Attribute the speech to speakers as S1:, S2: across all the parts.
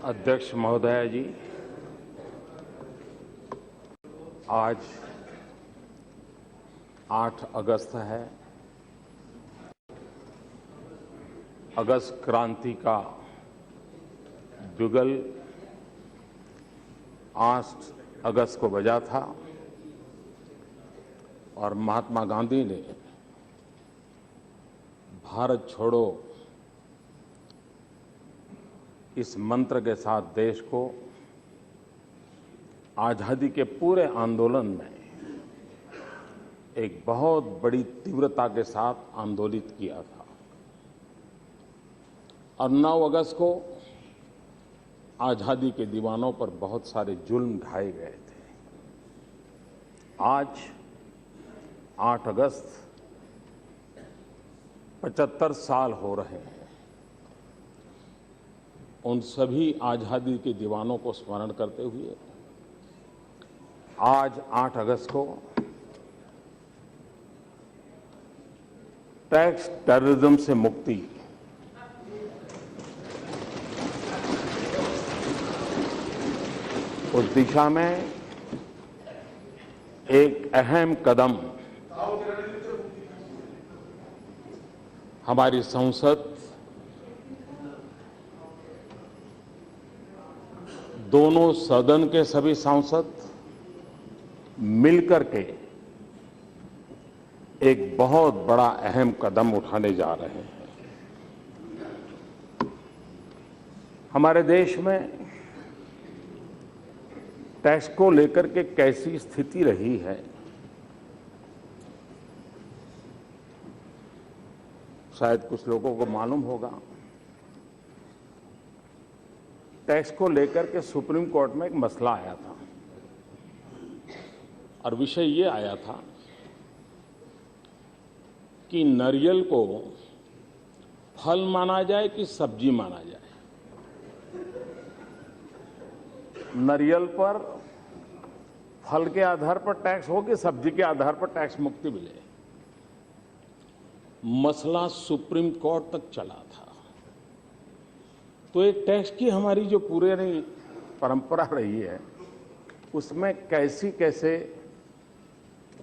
S1: अध्यक्ष महोदय जी, आज 8 अगस्त है। अगस्त क्रांति का जुगल 8 अगस्त को बजा था और महात्मा गांधी ने भारत छोड़ो इस मंत्र के साथ देश को आजादी के पूरे आंदोलन में एक बहुत बड़ी तीव्रता के साथ आंदोलित किया था और 9 अगस्त को आजादी के दीवानों पर बहुत सारे जुल्म ढाए गए थे। आज 8 अगस्त 75 साल हो रहे हैं। उन सभी आजादी के दीवानों को स्मरण करते हुए आज 8 अगस्त को टैक्स टेररिज्म से मुक्ति उस दिशा में एक अहम कदम हमारी संसद दोनों सदन के सभी सांसद मिलकर के एक बहुत बड़ा अहम कदम उठाने जा रहे हैं। हमारे देश में टैक्स को लेकर के कैसी स्थिति रही है, शायद कुछ लोगों को मालूम होगा। टैक्स को लेकर के सुप्रीम कोर्ट में एक मसला आया था और विषय ये आया था कि नारियल को फल माना जाए कि सब्जी माना जाए। नारियल पर फल के आधार पर टैक्स हो कि सब्जी के आधार पर टैक्स मुक्ति मिले। मसला सुप्रीम कोर्ट तक चला था। तो एक टैक्स की हमारी जो पुरानी परंपरा रही है उसमें कैसे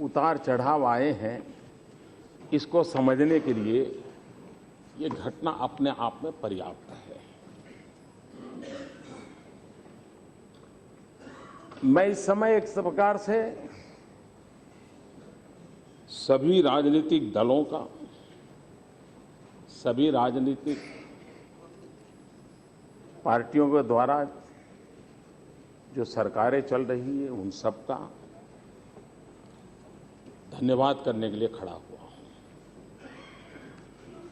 S1: उतार चढ़ाव आए हैं, इसको समझने के लिए ये घटना अपने आप में पर्याप्त है। मैं इस समय एक प्रकार से सभी राजनीतिक दलों का, सभी राजनीतिक पार्टियों के द्वारा जो सरकारें चल रही है उन सब का धन्यवाद करने के लिए खड़ा हुआ हूं।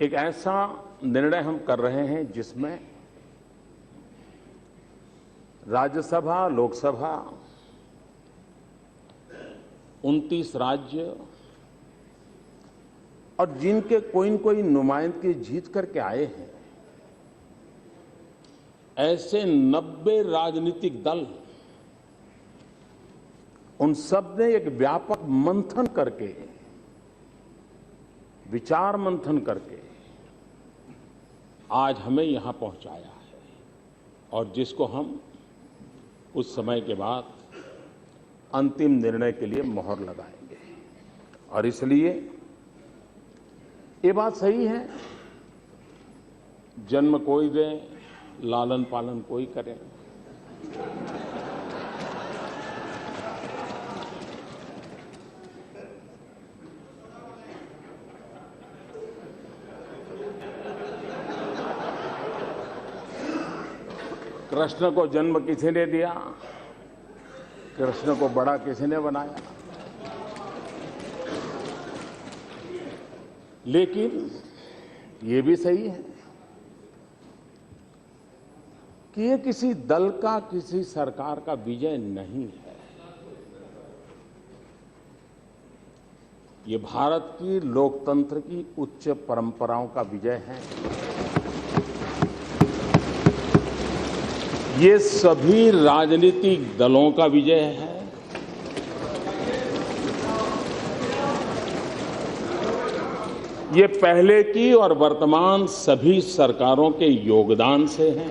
S1: एक ऐसा निर्णय हम कर रहे हैं जिसमें राज्यसभा, लोकसभा, 29 राज्य और जिनके कोई न कोई नुमाइंदगी जीत करके आए हैं, ऐसे 90 राजनीतिक दल, उन सब ने एक व्यापक मंथन करके, विचार मंथन करके आज हमें यहां पहुंचाया है और जिसको हम कुछ समय के बाद अंतिम निर्णय के लिए मोहर लगाएंगे। और इसलिए ये बात सही है, जन्म कोई दे, लालन पालन कोई करे। कृष्ण को जन्म किसी ने दिया, कृष्ण को बड़ा किसी ने बनाया। लेकिन ये भी सही है कि ये किसी दल का, किसी सरकार का विजय नहीं है। ये भारत की लोकतंत्र की उच्च परंपराओं का विजय है। ये सभी राजनीतिक दलों का विजय है। ये पहले की और वर्तमान सभी सरकारों के योगदान से है।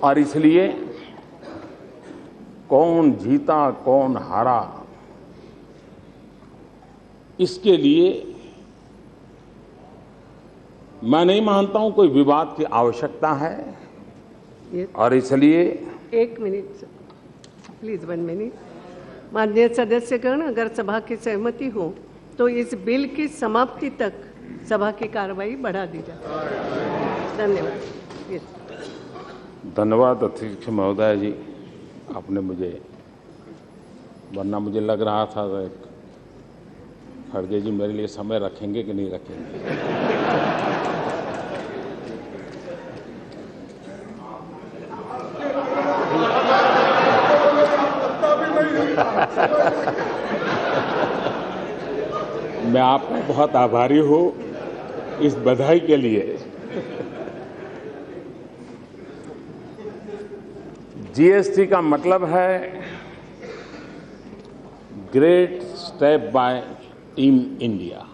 S1: और इसलिए कौन जीता कौन हारा, इसके लिए मैं नहीं मानता हूं कोई विवाद की आवश्यकता है। और इसलिए
S2: 1 मिनट प्लीज 1 मिनट। माननीय सदस्यगण, अगर सभा की सहमति हो तो इस बिल की समाप्ति तक सभा की कार्रवाई बढ़ा दी जाए। धन्यवाद।
S1: धन्यवाद अध्यक्ष महोदय जी, आपने मुझे, वरना मुझे लग रहा था खड़गे जी मेरे लिए समय रखेंगे कि नहीं रखेंगे। मैं आपका बहुत आभारी हूं इस बधाई के लिए। जीएसटी का मतलब है great step by team India.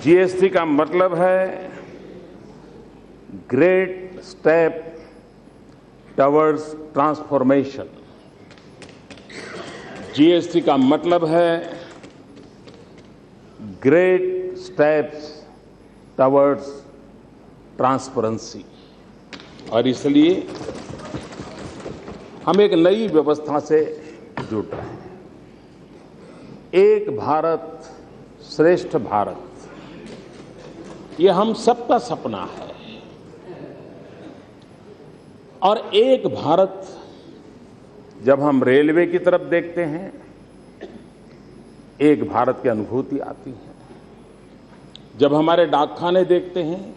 S1: GST का मतलब है great step towards transformation. GST का मतलब है ग्रेट स्टेप्स टवर्ड्स ट्रांसपेरेंसी। और इसलिए हम एक नई व्यवस्था से जुड़ रहे हैं। एक भारत श्रेष्ठ भारत, ये हम सबका सपना है। और एक भारत, जब हम रेलवे की तरफ देखते हैं, एक भारत की अनुभूति आती है। जब हमारे डाकखाने देखते हैं,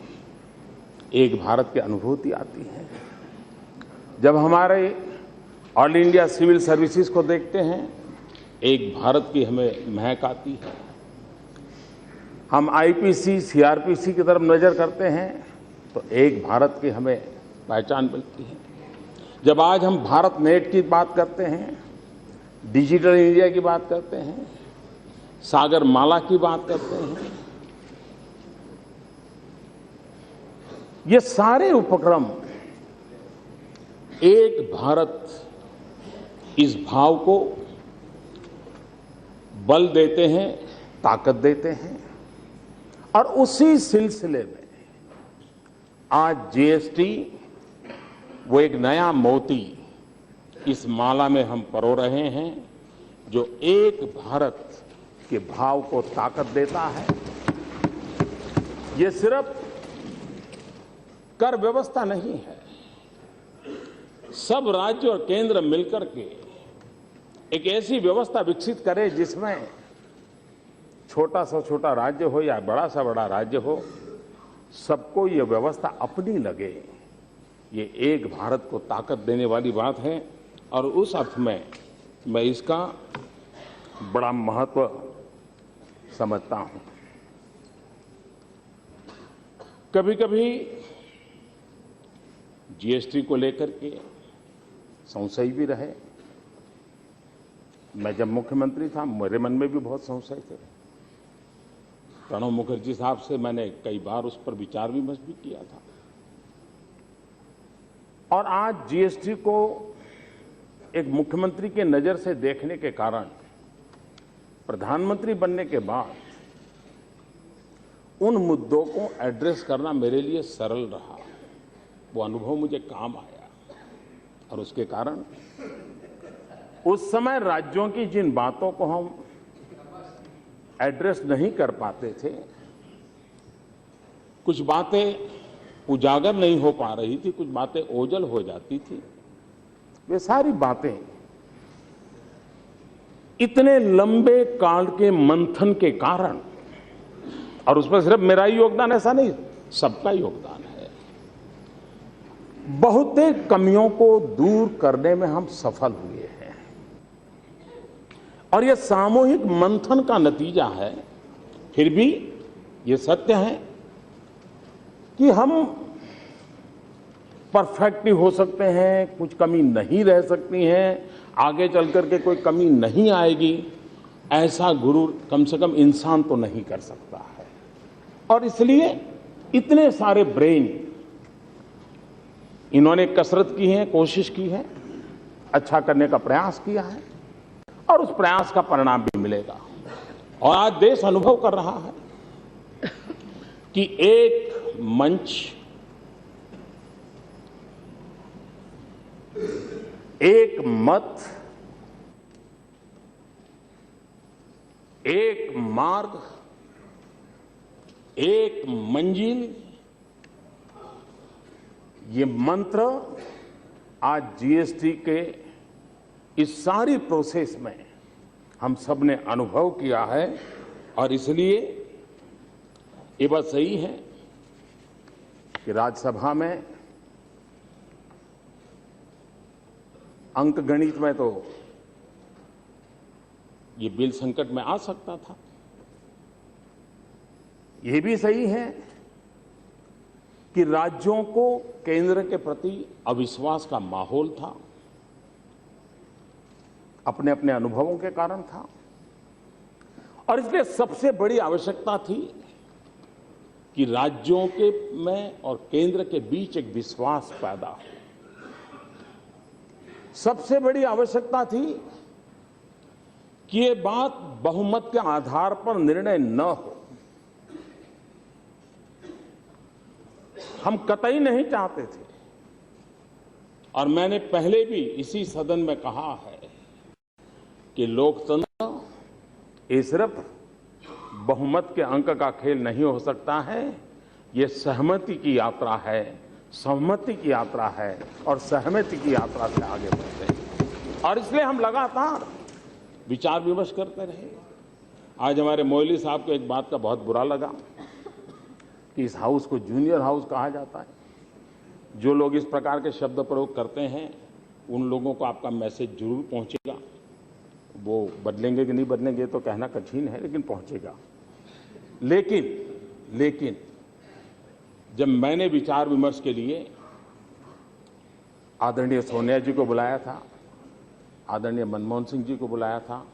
S1: एक भारत की अनुभूति आती है। जब हमारे ऑल इंडिया सिविल सर्विसेज को देखते हैं, एक भारत की हमें महक आती है। हम आईपीसी, सीआरपीसी की तरफ नजर करते हैं तो एक भारत की हमें पहचान मिलती है। जब आज हम भारत नेट की बात करते हैं, डिजिटल इंडिया की बात करते हैं, सागर माला की बात करते हैं, ये सारे उपक्रम एक भारत, इस भाव को बल देते हैं, ताकत देते हैं। और उसी सिलसिले में आज जीएसटी वो एक नया मोती इस माला में हम परो रहे हैं, जो एक भारत के भाव को ताकत देता है। ये सिर्फ कर व्यवस्था नहीं है, सब राज्य और केंद्र मिलकर के एक ऐसी व्यवस्था विकसित करे जिसमें छोटा सा छोटा राज्य हो या बड़ा सा बड़ा राज्य हो, सबको ये व्यवस्था अपनी लगे। ये एक भारत को ताकत देने वाली बात है। और उस अर्थ में मैं इसका बड़ा महत्व समझता हूं। कभी कभी जीएसटी को लेकर के संशय भी रहे। मैं जब मुख्यमंत्री था, मेरे मन में भी बहुत संशय थे। प्रणब मुखर्जी साहब से मैंने कई बार उस पर विचार विमर्श भी किया था। और आज जीएसटी को एक मुख्यमंत्री के नजर से देखने के कारण, प्रधानमंत्री बनने के बाद उन मुद्दों को एड्रेस करना मेरे लिए सरल रहा। वो अनुभव मुझे काम आया। और उसके कारण उस समय राज्यों की जिन बातों को हम एड्रेस नहीं कर पाते थे, कुछ बातें उजागर नहीं हो पा रही थी, कुछ बातें ओझल हो जाती थी, वे सारी बातें इतने लंबे काल के मंथन के कारण, और उसमें सिर्फ मेरा ही योगदान ऐसा नहीं, सबका योगदान है, बहुतेक कमियों को दूर करने में हम सफल हुए हैं। और यह सामूहिक मंथन का नतीजा है। फिर भी ये सत्य है कि हम परफेक्ट नहीं हो सकते हैं, कुछ कमी नहीं रह सकती है, आगे चल करके कोई कमी नहीं आएगी, ऐसा गुरु कम से कम इंसान तो नहीं कर सकता है। और इसलिए इतने सारे ब्रेन इन्होंने कसरत की है, कोशिश की है, अच्छा करने का प्रयास किया है और उस प्रयास का परिणाम भी मिलेगा। और आज देश अनुभव कर रहा है कि एक मंच, एक मत, एक मार्ग, एक मंजिल, ये मंत्र आज जीएसटी के इस सारी प्रोसेस में हम सब ने अनुभव किया है। और इसलिए ये बात सही है कि राज्यसभा में अंक गणित में तो ये बिल संकट में आ सकता था। ये भी सही है कि राज्यों को केंद्र के प्रति अविश्वास का माहौल था, अपने अपने अनुभवों के कारण था। और इसलिए सबसे बड़ी आवश्यकता थी कि राज्यों के में और केंद्र के बीच एक विश्वास पैदा हो। सबसे बड़ी आवश्यकता थी कि ये बात बहुमत के आधार पर निर्णय न हो। हम कतई नहीं चाहते थे, और मैंने पहले भी इसी सदन में कहा है कि लोकतंत्र ये सिर्फ बहुमत के अंक का खेल नहीं हो सकता है, ये सहमति की यात्रा है, सहमति की यात्रा है और सहमति की यात्रा से आगे बढ़ते हैं। और इसलिए हम लगातार विचार विमर्श करते रहे। आज हमारे मोइली साहब को एक बात का बहुत बुरा लगा कि इस हाउस को जूनियर हाउस कहा जाता है। जो लोग इस प्रकार के शब्द प्रयोग करते हैं उन लोगों को आपका मैसेज जरूर पहुंचेगा। वो बदलेंगे कि नहीं बदलेंगे तो कहना कठिन है, लेकिन पहुंचेगा। लेकिन जब मैंने विचार विमर्श के लिए आदरणीय सोनिया जी को बुलाया था, आदरणीय मनमोहन सिंह जी को बुलाया था,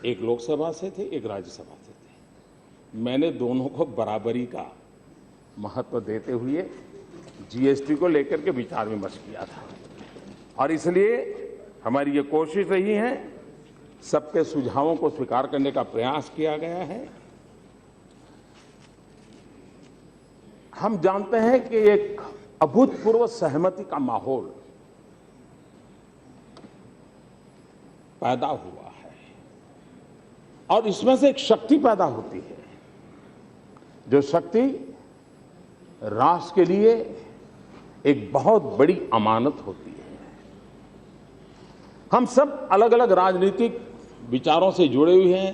S1: एक लोकसभा से थे, एक राज्यसभा से थे, मैंने दोनों को बराबरी का महत्व देते हुए जीएसटी को लेकर के विचार विमर्श किया था। और इसलिए हमारी ये कोशिश रही है, सबके सुझावों को स्वीकार करने का प्रयास किया गया है। हम जानते हैं कि एक अभूतपूर्व सहमति का माहौल पैदा हुआ है और इसमें से एक शक्ति पैदा होती है, जो शक्ति राष्ट्र के लिए एक बहुत बड़ी अमानत होती है। हम सब अलग अलग राजनीतिक विचारों से जुड़े हुए हैं,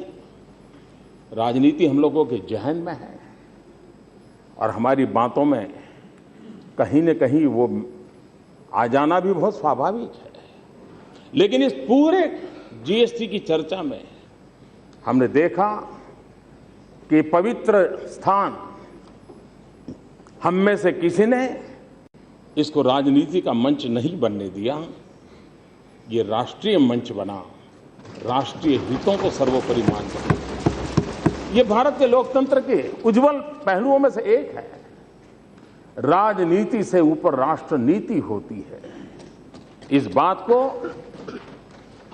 S1: राजनीति हम लोगों के जहन में है और हमारी बातों में कहीं न कहीं वो आ जाना भी बहुत स्वाभाविक है। लेकिन इस पूरे जीएसटी की चर्चा में हमने देखा कि पवित्र स्थान हम में से किसी ने इसको राजनीति का मंच नहीं बनने दिया। ये राष्ट्रीय मंच बना, राष्ट्रीय हितों को सर्वोपरि मानकर। ये भारत के लोकतंत्र के उज्जवल पहलुओं में से एक है। राजनीति से ऊपर राष्ट्र नीति होती है। इस बात को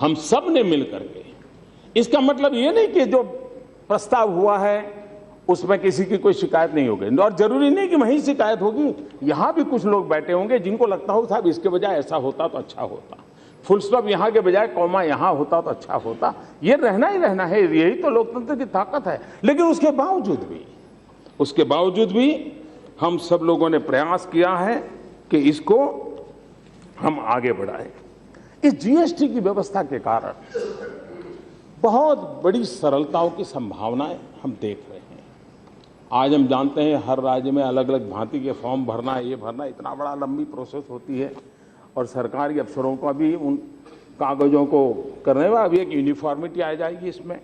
S1: हम सब ने मिलकर के, इसका मतलब ये नहीं कि जो प्रस्ताव हुआ है उसमें किसी की कोई शिकायत नहीं होगी, और जरूरी नहीं कि वहीं शिकायत होगी। यहां भी कुछ लोग बैठे होंगे जिनको लगता हो साहब इसके बजाय ऐसा होता तो अच्छा होता, फुल स्टॉप यहां के बजाय कॉमा यहां होता तो अच्छा होता। ये रहना ही रहना है, यही तो लोकतंत्र की ताकत है। लेकिन उसके बावजूद भी हम सब लोगों ने प्रयास किया है कि इसको हम आगे बढ़ाएं। इस जीएसटी की व्यवस्था के कारण बहुत बड़ी सरलताओं की संभावनाएं हम देख रहे हैं। आज हम जानते हैं हर राज्य में अलग अलग भांति के फॉर्म भरना, ये भरना, इतना बड़ा लंबी प्रोसेस होती है और सरकारी अफसरों का भी उन कागजों को करने में अभी एक यूनिफॉर्मिटी आ जाएगी। इसमें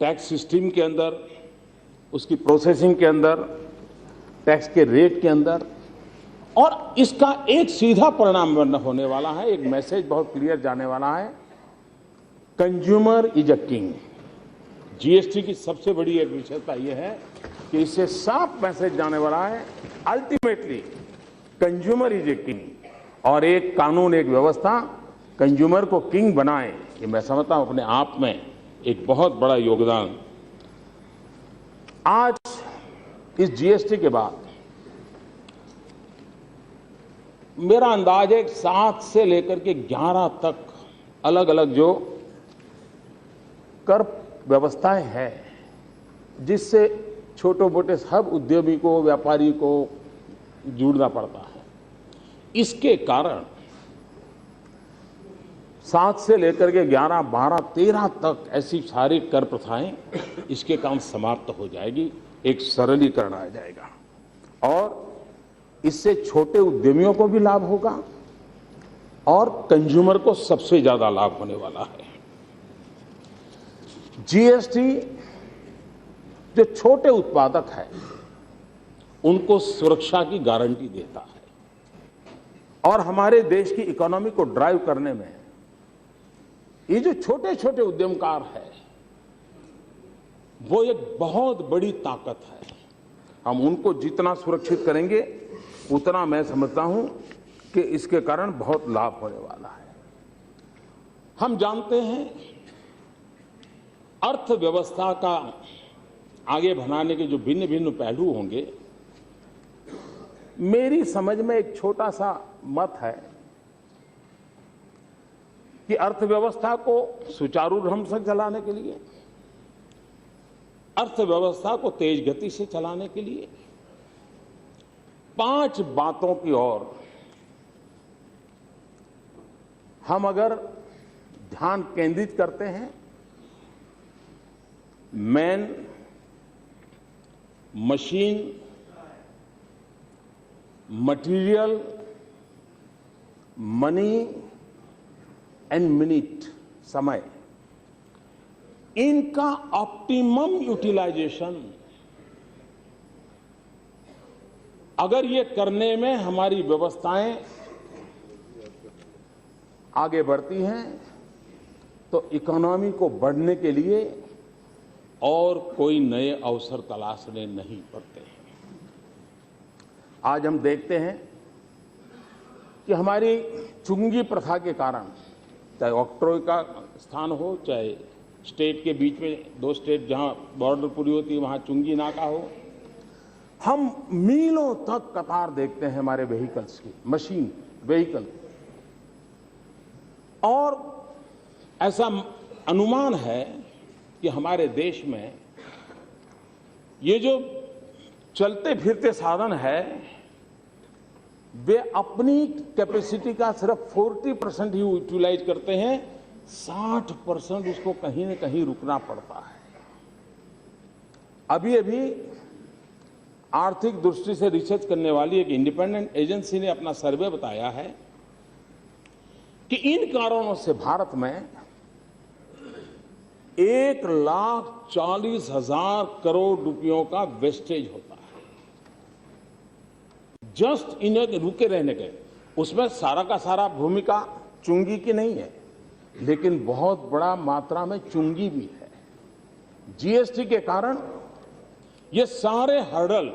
S1: टैक्स सिस्टम के अंदर, उसकी प्रोसेसिंग के अंदर, टैक्स के रेट के अंदर, और इसका एक सीधा परिणाम होने वाला है, एक मैसेज बहुत क्लियर जाने वाला है, consumer is a king. GST की सबसे बड़ी एक विशेषता यह है कि इससे साफ मैसेज जाने वाला है, ultimately consumer is a king, और एक कानून, एक व्यवस्था कंज्यूमर को किंग बनाए, ये मैं समझता हूं अपने आप में एक बहुत बड़ा योगदान। आज इस जीएसटी के बाद मेरा अंदाज है 7 से लेकर के 11 तक अलग अलग जो कर व्यवस्थाएं हैं, जिससे छोटे मोटे सब उद्यमी को, व्यापारी को जुड़ना पड़ता है। इसके कारण 7 से लेकर के 11, 12, 13 तक ऐसी सारी कर प्रथाएं इसके काम समाप्त हो जाएगी, एक सरलीकरण आ जाएगा और इससे छोटे उद्यमियों को भी लाभ होगा और कंज्यूमर को सबसे ज्यादा लाभ होने वाला है। जीएसटी जो छोटे उत्पादक है उनको सुरक्षा की गारंटी देता है और हमारे देश की इकोनॉमी को ड्राइव करने में ये जो छोटे छोटे उद्यमकार है वो एक बहुत बड़ी ताकत है। हम उनको जितना सुरक्षित करेंगे उतना मैं समझता हूं कि इसके कारण बहुत लाभ होने वाला है। हम जानते हैं अर्थव्यवस्था का आगे बढ़ाने के जो भिन्न भिन्न पहलू होंगे, मेरी समझ में एक छोटा सा मत है कि अर्थव्यवस्था को सुचारू ढंग से चलाने के लिए, अर्थव्यवस्था को तेज गति से चलाने के लिए 5 बातों की ओर हम अगर ध्यान केंद्रित करते हैं, man, machine, material, money and minute, समय, इनका ऑप्टिमम यूटिलाइजेशन अगर ये करने में हमारी व्यवस्थाएं आगे बढ़ती हैं तो इकोनॉमी को बढ़ने के लिए और कोई नए अवसर तलाशने नहीं पड़ते हैं। आज हम देखते हैं कि हमारी चुंगी प्रथा के कारण, चाहे ऑक्ट्रोय का स्थान हो, चाहे स्टेट के बीच में 2 स्टेट जहां बॉर्डर पूरी होती है वहां चुंगी नाका हो, हम मीलों तक कतार देखते हैं हमारे व्हीकल्स की, मशीन व्हीकल, और ऐसा अनुमान है कि हमारे देश में ये जो चलते फिरते साधन है वे अपनी कैपेसिटी का सिर्फ 40% ही यूटिलाइज करते हैं, 60% उसको कहीं न कहीं रुकना पड़ता है। अभी अभी आर्थिक दृष्टि से रिसर्च करने वाली एक इंडिपेंडेंट एजेंसी ने अपना सर्वे बताया है कि इन कारणों से भारत में 1,40,000 करोड़ रुपयों का वेस्टेज होता है, जस्ट इन्हें रुके रहने के। उसमें सारा का सारा भूमिका चुंगी की नहीं है, लेकिन बहुत बड़ा मात्रा में चुंगी भी है। जीएसटी के कारण ये सारे हर्डल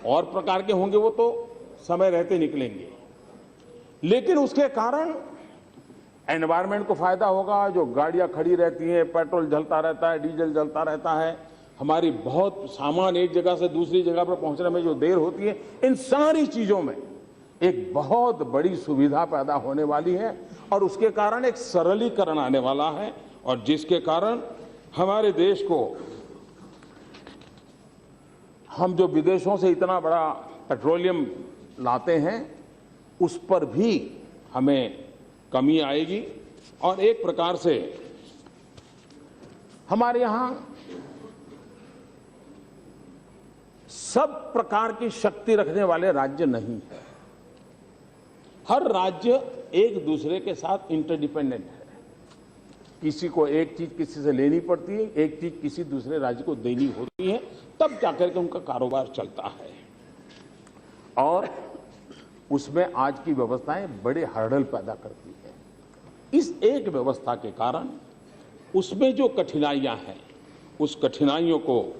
S1: और प्रकार के होंगे, वो तो समय रहते निकलेंगे, लेकिन उसके कारण एनवायरमेंट को फायदा होगा। जो गाड़ियां खड़ी रहती हैं, पेट्रोल जलता रहता है, डीजल जलता रहता है, हमारी बहुत सामान एक जगह से दूसरी जगह पर पहुंचने में जो देर होती है, इन सारी चीजों में एक बहुत बड़ी सुविधा पैदा होने वाली है और उसके कारण एक सरलीकरण आने वाला है, और जिसके कारण हमारे देश को, हम जो विदेशों से इतना बड़ा पेट्रोलियम लाते हैं उस पर भी हमें कमी आएगी, और एक प्रकार से हमारे यहां सब प्रकार की शक्ति रखने वाले राज्य नहीं है। हर राज्य एक दूसरे के साथ इंटरडिपेंडेंट है। किसी को एक चीज किसी से लेनी पड़ती है, एक चीज किसी दूसरे राज्य को देनी होती है, तब जाकर के उनका कारोबार चलता है, और उसमें आज की व्यवस्थाएं बड़े हर्डल पैदा करती है। इस एक व्यवस्था के कारण उसमें जो कठिनाइयां हैं, उस कठिनाइयों को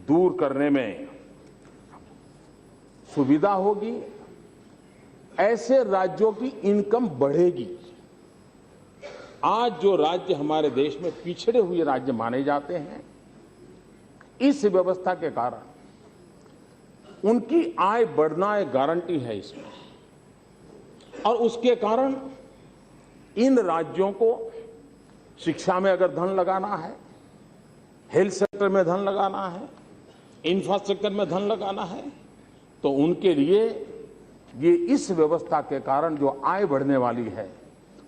S1: दूर करने में सुविधा होगी ऐसे राज्यों की इनकम बढ़ेगी। आज जो राज्य हमारे देश में पिछड़े हुए राज्य माने जाते हैं, इस व्यवस्था के कारण उनकी आय बढ़ना एक गारंटी है इसमें, और उसके कारण इन राज्यों को शिक्षा में अगर धन लगाना है, हेल्थ सेक्टर में धन लगाना है, इंफ्रास्ट्रक्चर में धन लगाना है, तो उनके लिए ये इस व्यवस्था के कारण जो आय बढ़ने वाली है,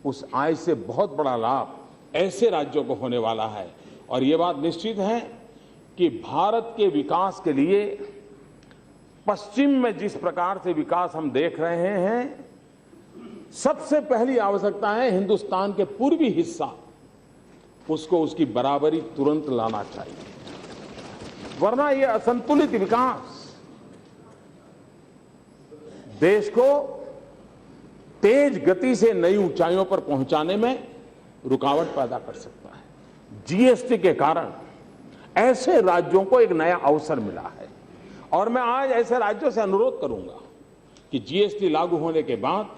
S1: उस आय से बहुत बड़ा लाभ ऐसे राज्यों को होने वाला है। और ये बात निश्चित है कि भारत के विकास के लिए पश्चिम में जिस प्रकार से विकास हम देख रहे हैं, सबसे पहली आवश्यकता है हिंदुस्तान के पूर्वी हिस्सा, उसको उसकी बराबरी तुरंत लाना चाहिए, वरना यह असंतुलित विकास देश को तेज गति से नई ऊंचाइयों पर पहुंचाने में रुकावट पैदा कर सकता है। जीएसटी के कारण ऐसे राज्यों को एक नया अवसर मिला है, और मैं आज ऐसे राज्यों से अनुरोध करूंगा कि जीएसटी लागू होने के बाद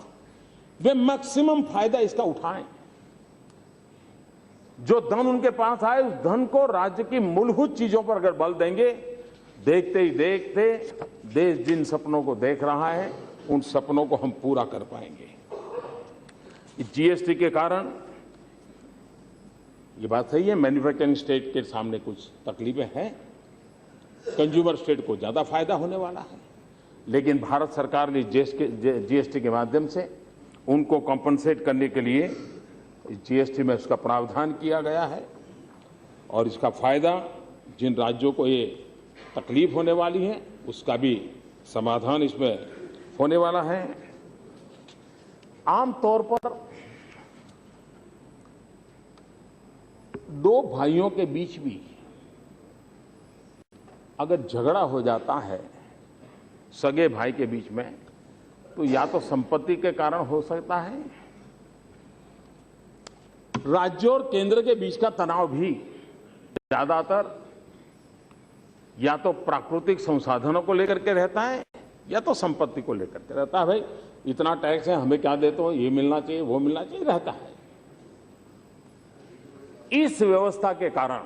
S1: वे मैक्सिमम फायदा इसका उठाएं। जो धन उनके पास आए, उस धन को राज्य की मूलभूत चीजों पर अगर बल देंगे, देखते ही देखते देश जिन सपनों को देख रहा है, उन सपनों को हम पूरा कर पाएंगे। जीएसटी के कारण ये बात सही है, मैन्युफैक्चरिंग स्टेट के सामने कुछ तकलीफें हैं, कंज्यूमर स्टेट को ज्यादा फायदा होने वाला है, लेकिन भारत सरकार ने जीएसटी के माध्यम से उनको कॉम्पनसेट करने के लिए जीएसटी में उसका प्रावधान किया गया है, और इसका फायदा जिन राज्यों को ये तकलीफ होने वाली है, उसका भी समाधान इसमें होने वाला है। आमतौर पर दो भाइयों के बीच भी अगर झगड़ा हो जाता है, सगे भाई के बीच में, तो या तो संपत्ति के कारण हो सकता है, राज्य और केंद्र के बीच का तनाव भी ज्यादातर या तो प्राकृतिक संसाधनों को लेकर के रहता है, या तो संपत्ति को लेकर के रहता है। भाई इतना टैक्स है, हमें क्या देते हो, ये मिलना चाहिए, वो मिलना चाहिए, रहता है। इस व्यवस्था के कारण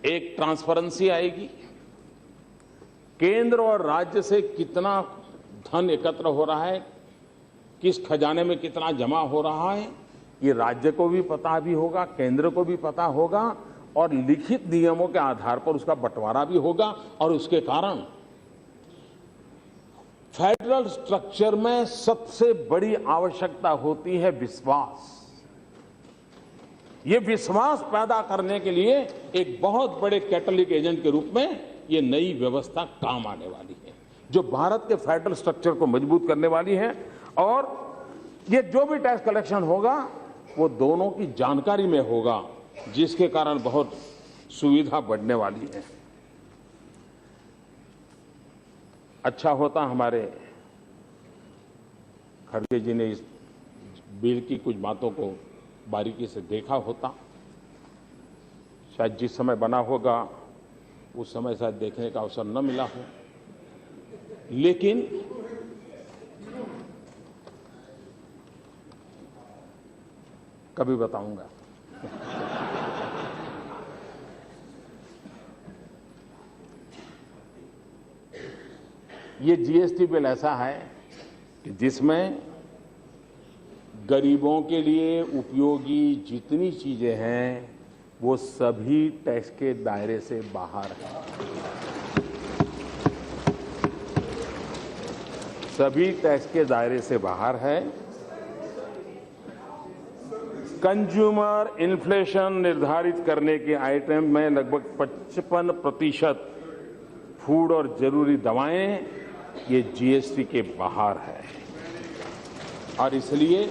S1: एक ट्रांसपेरेंसी आएगी, केंद्र और राज्य से कितना धन एकत्र हो रहा है, किस खजाने में कितना जमा हो रहा है, ये राज्य को भी पता भी होगा, केंद्र को भी पता होगा, और लिखित नियमों के आधार पर उसका बंटवारा भी होगा। और उसके कारण फेडरल स्ट्रक्चर में सबसे बड़ी आवश्यकता होती है विश्वास। ये विश्वास पैदा करने के लिए एक बहुत बड़े कैटलिक एजेंट के रूप में ये नई व्यवस्था काम आने वाली है, जो भारत के फेडरल स्ट्रक्चर को मजबूत करने वाली है। और ये जो भी टैक्स कलेक्शन होगा, वो दोनों की जानकारी में होगा, जिसके कारण बहुत सुविधा बढ़ने वाली है। अच्छा होता हमारे खड़गे जी ने इस बिल की कुछ बातों को बारीकी से देखा होता। शायद जिस समय बना होगा उस समय शायद देखने का अवसर न मिला हो, लेकिन कभी बताऊंगा। ये जीएसटी बिल ऐसा है कि जिसमें गरीबों के लिए उपयोगी जितनी चीजें हैं, वो सभी टैक्स के दायरे से बाहर है। सभी टैक्स के दायरे से बाहर है। कंज्यूमर इन्फ्लेशन निर्धारित करने के आइटम में लगभग 55% फूड और जरूरी दवाएं ये जीएसटी के बाहर है। और इसलिए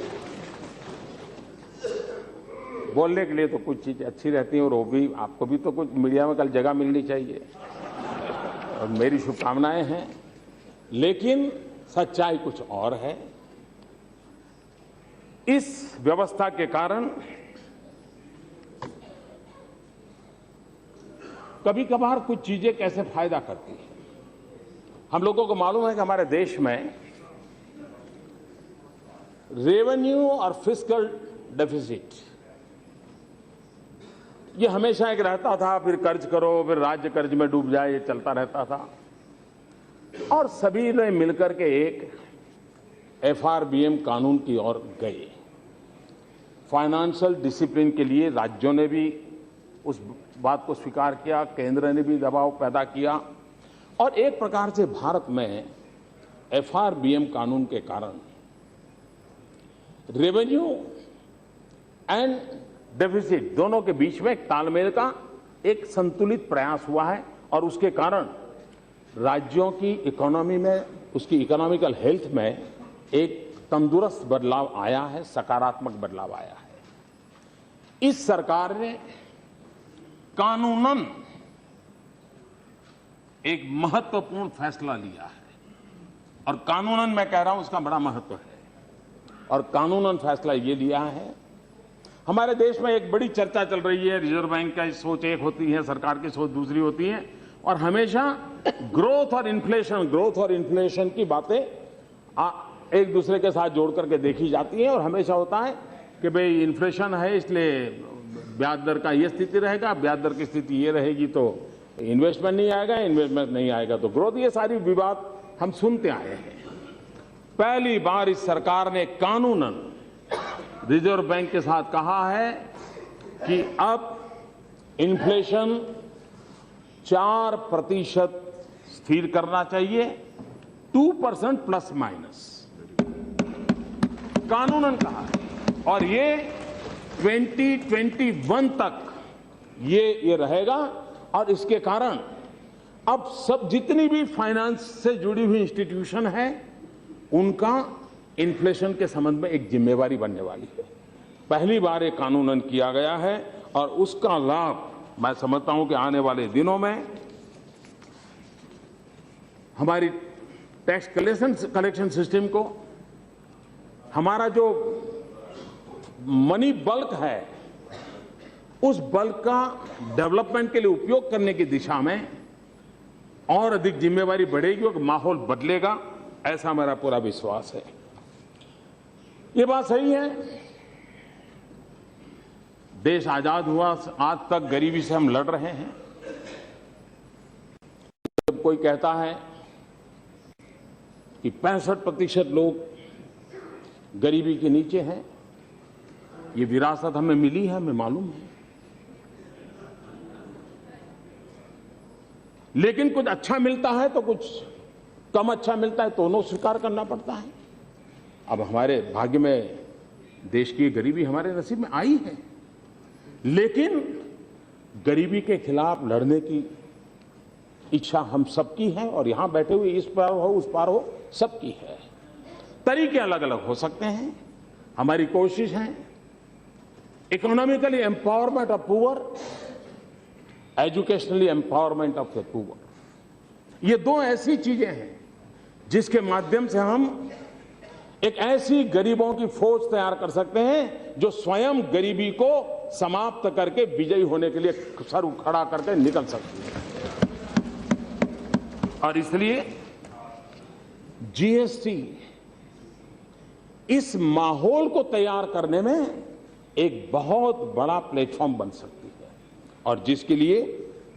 S1: बोलने के लिए तो कुछ चीज अच्छी रहती है, और वो भी आपको भी तो कुछ मीडिया में कल जगह मिलनी चाहिए, और मेरी शुभकामनाएं हैं, लेकिन सच्चाई कुछ और है। इस व्यवस्था के कारण कभी कभार कुछ चीजें कैसे फायदा करती हैं। हम लोगों को मालूम है कि हमारे देश में रेवेन्यू और फिस्कल डेफिसिट, ये हमेशा एक रहता था, फिर कर्ज करो, फिर राज्य कर्ज में डूब जाए, ये चलता रहता था। और सभी ने मिलकर के एक एफआरबीएम कानून की ओर गए। फाइनेंशियल डिसिप्लिन के लिए राज्यों ने भी उस बात को स्वीकार किया, केंद्र ने भी दबाव पैदा किया, और एक प्रकार से भारत में एफआरबीएम कानून के कारण रेवेन्यू एंड डेफिसिट दोनों के बीच में एक तालमेल का एक संतुलित प्रयास हुआ है, और उसके कारण राज्यों की इकोनॉमी में, उसकी इकोनॉमिकल हेल्थ में एक तंदुरुस्त बदलाव आया है, सकारात्मक बदलाव आया है। इस सरकार ने कानूनन एक महत्वपूर्ण फैसला लिया है, और कानूनन मैं कह रहा हूं उसका बड़ा महत्व है। और कानूनन फैसला ये लिया है, हमारे देश में एक बड़ी चर्चा चल रही है, रिजर्व बैंक की सोच एक होती है, सरकार की सोच दूसरी होती है, और हमेशा ग्रोथ और इन्फ्लेशन की बातें एक दूसरे के साथ जोड़ करके देखी जाती है। और हमेशा होता है कि भाई इन्फ्लेशन है इसलिए ब्याज दर का ये स्थिति रहेगा, ब्याज दर की स्थिति ये रहेगी तो इन्वेस्टमेंट नहीं आएगा, इन्वेस्टमेंट नहीं आएगा तो ग्रोथ, ये सारी विवाद हम सुनते आए हैं। पहली बार इस सरकार ने कानूनन रिजर्व बैंक के साथ कहा है कि अब इन्फ्लेशन 4% स्थिर करना चाहिए, 2% प्लस माइनस कानूनन कहा है, और ये 2021 तक ये रहेगा। और इसके कारण अब सब जितनी भी फाइनेंस से जुड़ी हुई इंस्टीट्यूशन है उनका इन्फ्लेशन के संबंध में एक जिम्मेवारी बनने वाली है। पहली बार ये कानूनन किया गया है, और उसका लाभ मैं समझता हूं कि आने वाले दिनों में हमारी टैक्स कलेक्शन सिस्टम को, हमारा जो मनी बल्क है, उस बल्क का डेवलपमेंट के लिए उपयोग करने की दिशा में और अधिक जिम्मेवारी बढ़ेगी और माहौल बदलेगा, ऐसा मेरा पूरा विश्वास है। ये बात सही है, देश आजाद हुआ आज तक गरीबी से हम लड़ रहे हैं। जब कोई कहता है कि 65% लोग गरीबी के नीचे हैं, ये विरासत हमें मिली है, हमें मालूम है, लेकिन कुछ अच्छा मिलता है तो कुछ कम अच्छा मिलता है, दोनों स्वीकार करना पड़ता है। अब हमारे भाग्य में देश की गरीबी हमारे नसीब में आई है, लेकिन गरीबी के खिलाफ लड़ने की इच्छा हम सबकी है, और यहां बैठे हुए इस पार हो उस पार हो सबकी है। तरीके अलग अलग हो सकते हैं, हमारी कोशिश है economically empowerment of poor, educationally empowerment of the poor. ये दो ऐसी चीजें हैं जिसके माध्यम से हम एक ऐसी गरीबों की फौज तैयार कर सकते हैं जो स्वयं गरीबी को समाप्त करके विजयी होने के लिए सर खड़ा करके निकल सकती है। और इसलिए जीएसटी इस माहौल को तैयार करने में एक बहुत बड़ा प्लेटफॉर्म बन सकती है, और जिसके लिए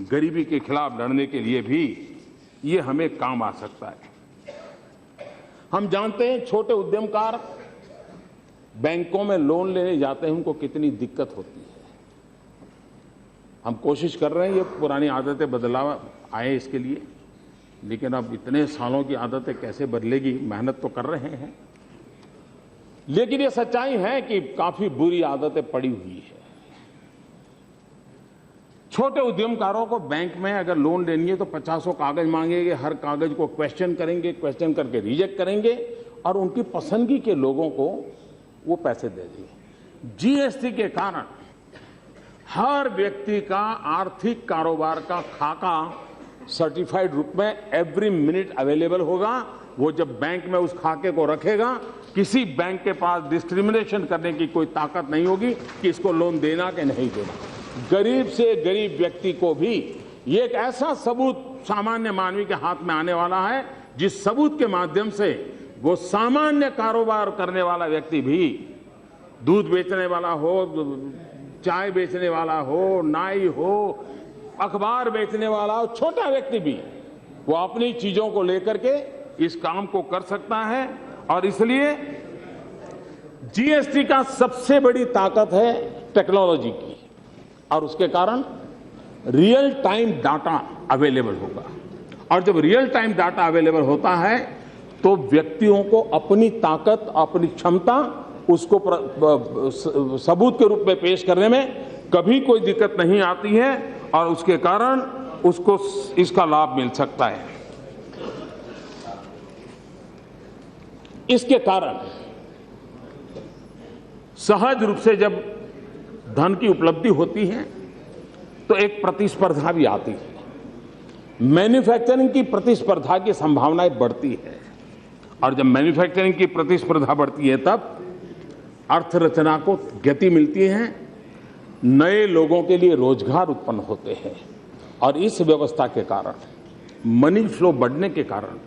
S1: गरीबी के खिलाफ लड़ने के लिए भी ये हमें काम आ सकता है। हम जानते हैं छोटे उद्यमकार बैंकों में लोन लेने जाते हैं, उनको कितनी दिक्कत होती है। हम कोशिश कर रहे हैं ये पुरानी आदतें बदलाव आए इसके लिए, लेकिन अब इतने सालों की आदतें कैसे बदलेगी, मेहनत तो कर रहे हैं, लेकिन ये सच्चाई है कि काफी बुरी आदतें पड़ी हुई है। छोटे उद्यमकारों को बैंक में अगर लोन लेनी है तो 50 कागज मांगेंगे, हर कागज को क्वेश्चन करेंगे, क्वेश्चन करके रिजेक्ट करेंगे, और उनकी पसंदगी के लोगों को वो पैसे दे देंगे। जीएसटी के कारण हर व्यक्ति का आर्थिक कारोबार का खाका सर्टिफाइड रूप में एवरी मिनट अवेलेबल होगा। वो जब बैंक में उस खाके को रखेगा, किसी बैंक के पास डिस्क्रिमिनेशन करने की कोई ताकत नहीं होगी कि इसको लोन देना कि नहीं देना। गरीब से गरीब व्यक्ति को भी ये एक ऐसा सबूत सामान्य मानवी के हाथ में आने वाला है, जिस सबूत के माध्यम से वो सामान्य कारोबार करने वाला व्यक्ति भी, दूध बेचने वाला हो, चाय बेचने वाला हो, नाई हो, अखबार बेचने वाला हो, छोटा व्यक्ति भी, वो अपनी चीजों को लेकर के इस काम को कर सकता है। और इसलिए जीएसटी का सबसे बड़ी ताकत है टेक्नोलॉजी की, और उसके कारण रियल टाइम डाटा अवेलेबल होगा। और जब रियल टाइम डाटा अवेलेबल होता है तो व्यक्तियों को अपनी ताकत, अपनी क्षमता, उसको सबूत के रूप में पेश करने में कभी कोई दिक्कत नहीं आती है, और उसके कारण उसको इसका लाभ मिल सकता है। इसके कारण सहज रूप से जब धन की उपलब्धि होती है तो एक प्रतिस्पर्धा भी आती है। मैन्युफैक्चरिंग की प्रतिस्पर्धा की संभावनाएं बढ़ती है, और जब मैन्युफैक्चरिंग की प्रतिस्पर्धा बढ़ती है तब अर्थरचना को गति मिलती है, नए लोगों के लिए रोजगार उत्पन्न होते हैं, और इस व्यवस्था के कारण, मनी फ्लो बढ़ने के कारण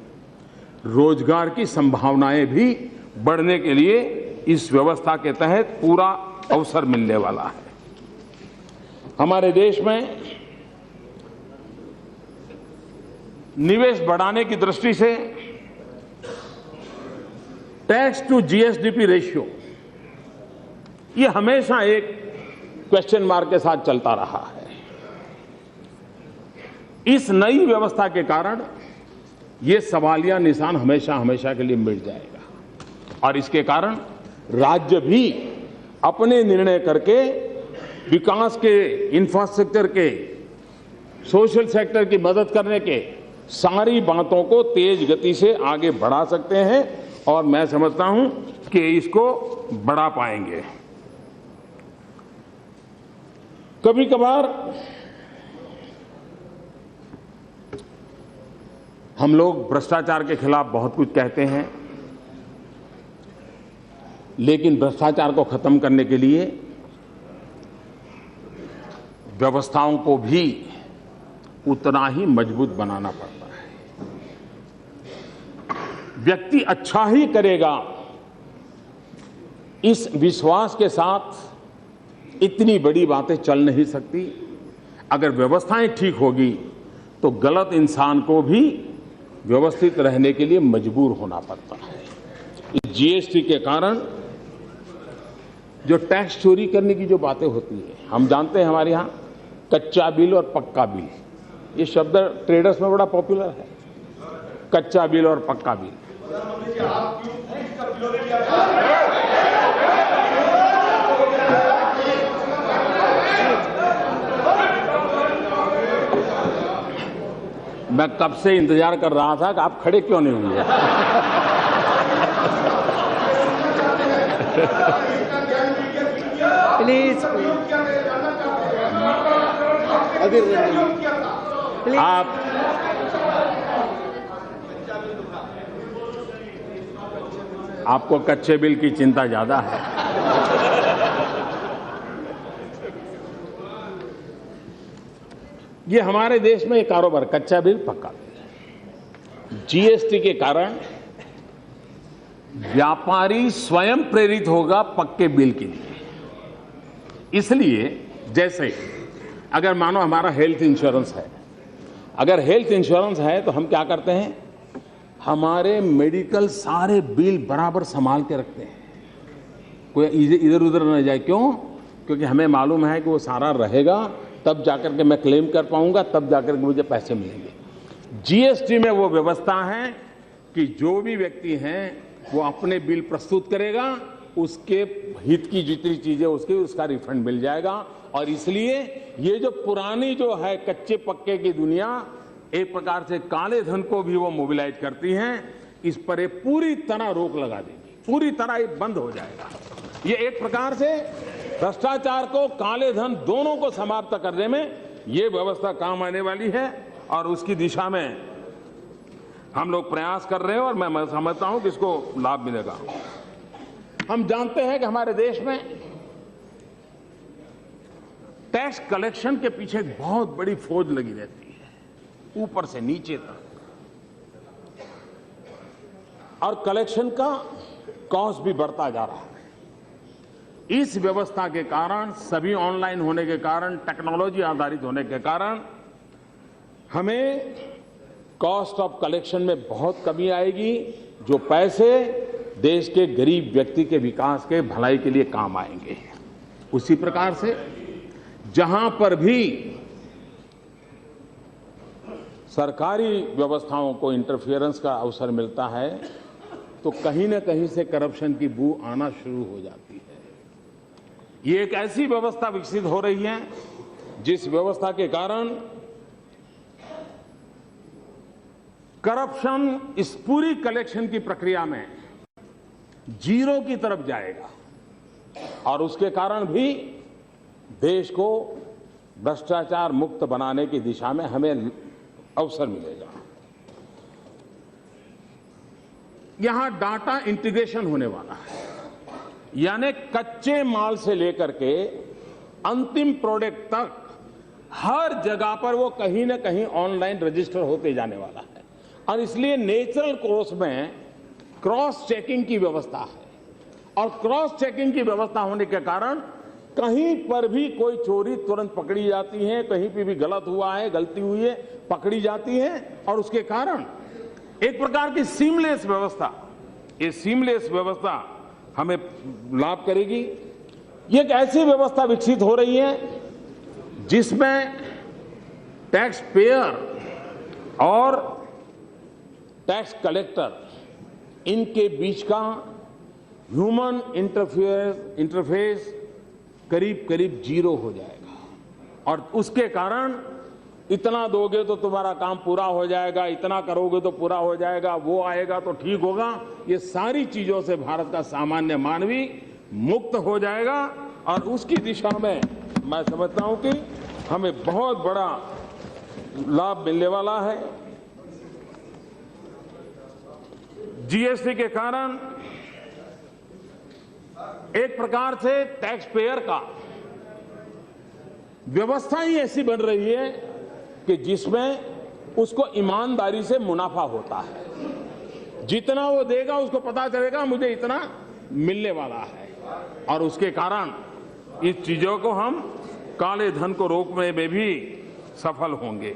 S1: रोजगार की संभावनाएं भी बढ़ने के लिए इस व्यवस्था के तहत पूरा अवसर मिलने वाला है। हमारे देश में निवेश बढ़ाने की दृष्टि से टैक्स टू जीएसडीपी रेशियो ये हमेशा एक क्वेश्चन मार्क के साथ चलता रहा है। इस नई व्यवस्था के कारण ये सवालिया निशान हमेशा हमेशा के लिए मिट जाएगा, और इसके कारण राज्य भी अपने निर्णय करके विकास के, इंफ्रास्ट्रक्चर के, सोशल सेक्टर की मदद करने के सारी बातों को तेज गति से आगे बढ़ा सकते हैं, और मैं समझता हूं कि इसको बढ़ा पाएंगे। कभी कभार हम लोग भ्रष्टाचार के खिलाफ बहुत कुछ कहते हैं, लेकिन भ्रष्टाचार को खत्म करने के लिए व्यवस्थाओं को भी उतना ही मजबूत बनाना पड़ता है। व्यक्ति अच्छा ही करेगा, इस विश्वास के साथ इतनी बड़ी बातें चल नहीं सकती। अगर व्यवस्थाएं ठीक होगी तो गलत इंसान को भी व्यवस्थित रहने के लिए मजबूर होना पड़ता है। इस जीएसटी के कारण जो टैक्स चोरी करने की जो बातें होती है, हम जानते हैं हमारे यहाँ कच्चा बिल और पक्का बिल, ये शब्द ट्रेडर्स में बड़ा पॉपुलर है, कच्चा बिल और पक्का बिल। मैं कब से इंतजार कर रहा था कि आप खड़े क्यों नहीं हुए।
S2: प्लीज
S1: आप आपको कच्चे बिल की चिंता ज्यादा है। ये हमारे देश में एक कारोबार, कच्चा बिल पक्का बिल। जीएसटी के कारण व्यापारी स्वयं प्रेरित होगा पक्के बिल के लिए। इसलिए जैसे अगर मानो हमारा हेल्थ इंश्योरेंस है, अगर हेल्थ इंश्योरेंस है तो हम क्या करते हैं, हमारे मेडिकल सारे बिल बराबर संभाल के रखते हैं, कोई इधर उधर न जाए। क्यों? क्योंकि हमें मालूम है कि वो सारा रहेगा, तब जाकर के मैं क्लेम कर पाऊंगा, तब जाकर के मुझे पैसे मिलेंगे। जीएसटी में वो व्यवस्था है कि जो भी व्यक्ति हैं वो अपने बिल प्रस्तुत करेगा, उसके हित की जितनी चीजें उसका रिफंड मिल जाएगा। और इसलिए ये जो पुरानी जो है कच्चे पक्के की दुनिया, एक प्रकार से काले धन को भी वो मोबिलाइज करती हैं, इस पर ये पूरी तरह रोक लगा देगी, पूरी तरह ये बंद हो जाएगा। ये एक प्रकार से भ्रष्टाचार को, काले धन दोनों को समाप्त करने में ये व्यवस्था काम आने वाली है, और उसकी दिशा में हम लोग प्रयास कर रहे हैं, और मैं समझता हूं कि इसको लाभ मिलेगा। हम जानते हैं कि हमारे देश में टैक्स कलेक्शन के पीछे एक बहुत बड़ी फौज लगी रहती है, ऊपर से नीचे तक। और कलेक्शन का कॉस्ट भी बढ़ता जा रहा है। इस व्यवस्था के कारण, सभी ऑनलाइन होने के कारण, टेक्नोलॉजी आधारित होने के कारण हमें कॉस्ट ऑफ कलेक्शन में बहुत कमी आएगी, जो पैसे देश के गरीब व्यक्ति के विकास के भलाई के लिए काम आएंगे। उसी प्रकार से जहां पर भी सरकारी व्यवस्थाओं को इंटरफियरेंस का अवसर मिलता है तो कहीं न कहीं से करप्शन की बू आना शुरू हो जाती है। ये एक ऐसी व्यवस्था विकसित हो रही है जिस व्यवस्था के कारण करप्शन इस पूरी कलेक्शन की प्रक्रिया में जीरो की तरफ जाएगा और उसके कारण भी देश को भ्रष्टाचार मुक्त बनाने की दिशा में हमें अवसर मिलेगा। यहां डाटा इंटीग्रेशन होने वाला है, यानी कच्चे माल से लेकर के अंतिम प्रोडक्ट तक हर जगह पर वो कहीं ना कहीं ऑनलाइन रजिस्टर होते जाने वाला है और इसलिए नेचुरल कोर्स में क्रॉस चेकिंग की व्यवस्था है और क्रॉस चेकिंग की व्यवस्था होने के कारण कहीं पर भी कोई चोरी तुरंत पकड़ी जाती है, कहीं पे भी गलत हुआ है, गलती हुई है, पकड़ी जाती है और उसके कारण एक प्रकार की सीमलेस व्यवस्था, ये सीमलेस व्यवस्था हमें लाभ करेगी। ये एक ऐसी व्यवस्था विकसित हो रही है जिसमें टैक्स पेयर और टैक्स कलेक्टर इनके बीच का ह्यूमन इंटरफेस करीब करीब जीरो हो जाएगा और उसके कारण इतना दोगे तो तुम्हारा काम पूरा हो जाएगा, इतना करोगे तो पूरा हो जाएगा, वो आएगा तो ठीक होगा, ये सारी चीजों से भारत का सामान्य मानवी मुक्त हो जाएगा और उसकी दिशा में मैं समझता हूं कि हमें बहुत बड़ा लाभ मिलने वाला है। जीएसटी के कारण एक प्रकार से टैक्स पेयर का व्यवस्था ही ऐसी बन रही है कि जिसमें उसको ईमानदारी से मुनाफा होता है। जितना वो देगा उसको पता चलेगा मुझे इतना मिलने वाला है और उसके कारण इस चीजों को हम काले धन को रोकने में भी सफल होंगे।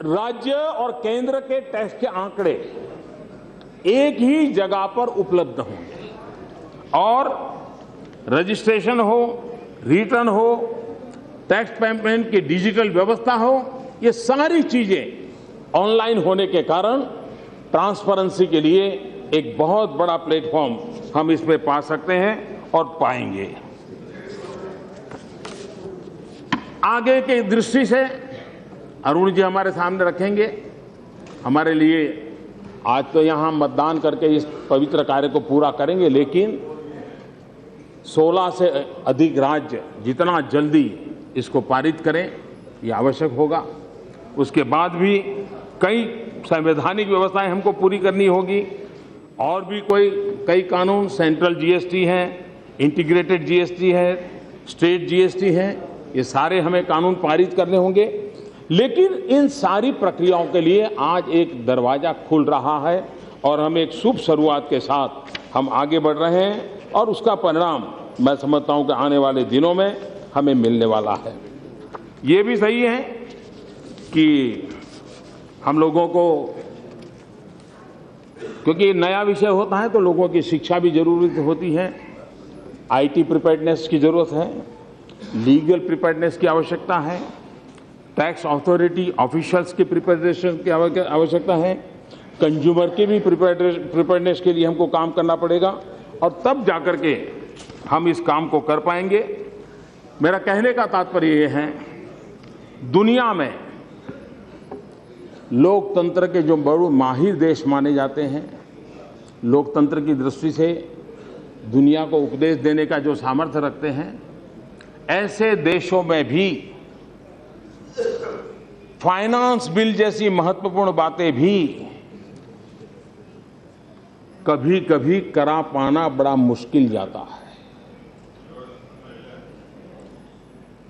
S1: राज्य और केंद्र के टैक्स के आंकड़े एक ही जगह पर उपलब्ध होंगे और रजिस्ट्रेशन हो, रिटर्न हो, टैक्स पेमेंट की डिजिटल व्यवस्था हो, ये सारी चीजें ऑनलाइन होने के कारण ट्रांसपेरेंसी के लिए एक बहुत बड़ा प्लेटफॉर्म हम इसमें पा सकते हैं और पाएंगे। आगे की दृष्टि से अरुण जी हमारे सामने रखेंगे। हमारे लिए आज तो यहां मतदान करके इस पवित्र कार्य को पूरा करेंगे, लेकिन 16 से अधिक राज्य जितना जल्दी इसको पारित करें ये आवश्यक होगा। उसके बाद भी कई संवैधानिक व्यवस्थाएं हमको पूरी करनी होगी और भी कई कानून, सेंट्रल जीएसटी है, इंटीग्रेटेड जीएसटी है, स्टेट जीएसटी है, ये सारे हमें कानून पारित करने होंगे। लेकिन इन सारी प्रक्रियाओं के लिए आज एक दरवाजा खुल रहा है और हम एक शुभ शुरुआत के साथ हम आगे बढ़ रहे हैं और उसका परिणाम मैं समझता हूं कि आने वाले दिनों में हमें मिलने वाला है। ये भी सही है कि हम लोगों को, क्योंकि नया विषय होता है तो लोगों की शिक्षा भी जरूरी होती है, आईटी प्रिपेयर्डनेस की जरूरत है, लीगल प्रिपेयर्डनेस की आवश्यकता है, टैक्स अथॉरिटी ऑफिशियल्स की प्रिपरेशन की आवश्यकता है, कंज्यूमर की भी प्रिपेयर्डनेस के लिए हमको काम करना पड़ेगा और तब जाकर के हम इस काम को कर पाएंगे। मेरा कहने का तात्पर्य यह है, दुनिया में लोकतंत्र के जो बड़े माहिर देश माने जाते हैं, लोकतंत्र की दृष्टि से दुनिया को उपदेश देने का जो सामर्थ्य रखते हैं, ऐसे देशों में भी फाइनेंस बिल जैसी महत्वपूर्ण बातें भी कभी कभी करा पाना बड़ा मुश्किल जाता है।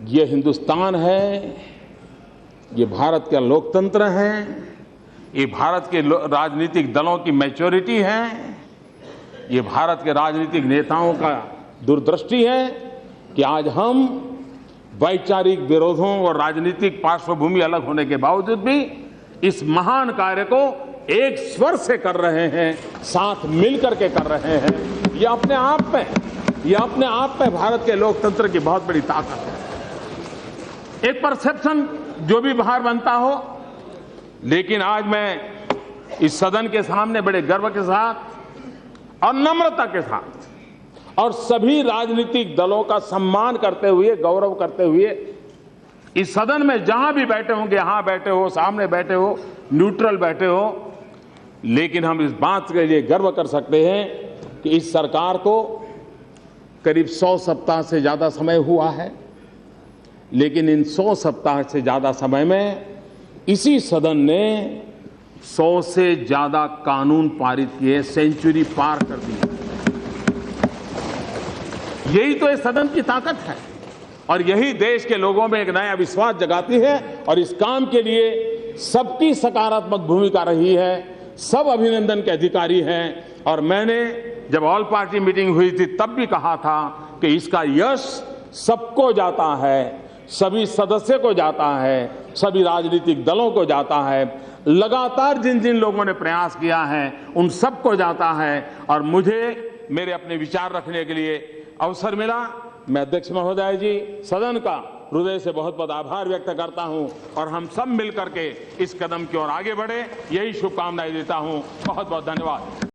S1: ये हिंदुस्तान है, ये भारत का लोकतंत्र है ये भारत के राजनीतिक दलों की मैच्योरिटी है, ये भारत के राजनीतिक नेताओं का दूरदृष्टि है कि आज हम वैचारिक विरोधों और राजनीतिक पार्श्वभूमि अलग होने के बावजूद भी इस महान कार्य को एक स्वर से कर रहे हैं, साथ मिलकर के कर रहे हैं। ये अपने आप में भारत के लोकतंत्र की बहुत बड़ी ताकत है। एक परसेप्शन जो भी बाहर बनता हो, लेकिन आज मैं इस सदन के सामने बड़े गर्व के साथ और नम्रता के साथ और सभी राजनीतिक दलों का सम्मान करते हुए, गौरव करते हुए इस सदन में जहां भी बैठे होंगे, यहां बैठे हो, सामने बैठे हो, न्यूट्रल बैठे हो, लेकिन हम इस बात के लिए गर्व कर सकते हैं कि इस सरकार को करीब 100 सप्ताह से ज्यादा समय हुआ है, लेकिन इन 100 सप्ताह से ज्यादा समय में इसी सदन ने 100 से ज्यादा कानून पारित किए, सेंचुरी पार कर दी। यही तो इस सदन की ताकत है और यही देश के लोगों में एक नया विश्वास जगाती है और इस काम के लिए सबकी सकारात्मक भूमिका रही है। सब अभिनंदन के अधिकारी हैं और मैंने जब ऑल पार्टी मीटिंग हुई थी तब भी कहा था कि इसका यश सबको जाता है, सभी सदस्य को जाता है, सभी राजनीतिक दलों को जाता है। लगातार जिन जिन लोगों ने प्रयास किया है उन सबको जाता है और मुझे मेरे अपने विचार रखने के लिए अवसर मिला। मैं अध्यक्ष महोदय जी, सदन का हृदय से बहुत बहुत आभार व्यक्त करता हूं और हम सब मिलकर के इस कदम की ओर आगे बढ़े, यही शुभकामनाएं देता हूं। बहुत बहुत धन्यवाद।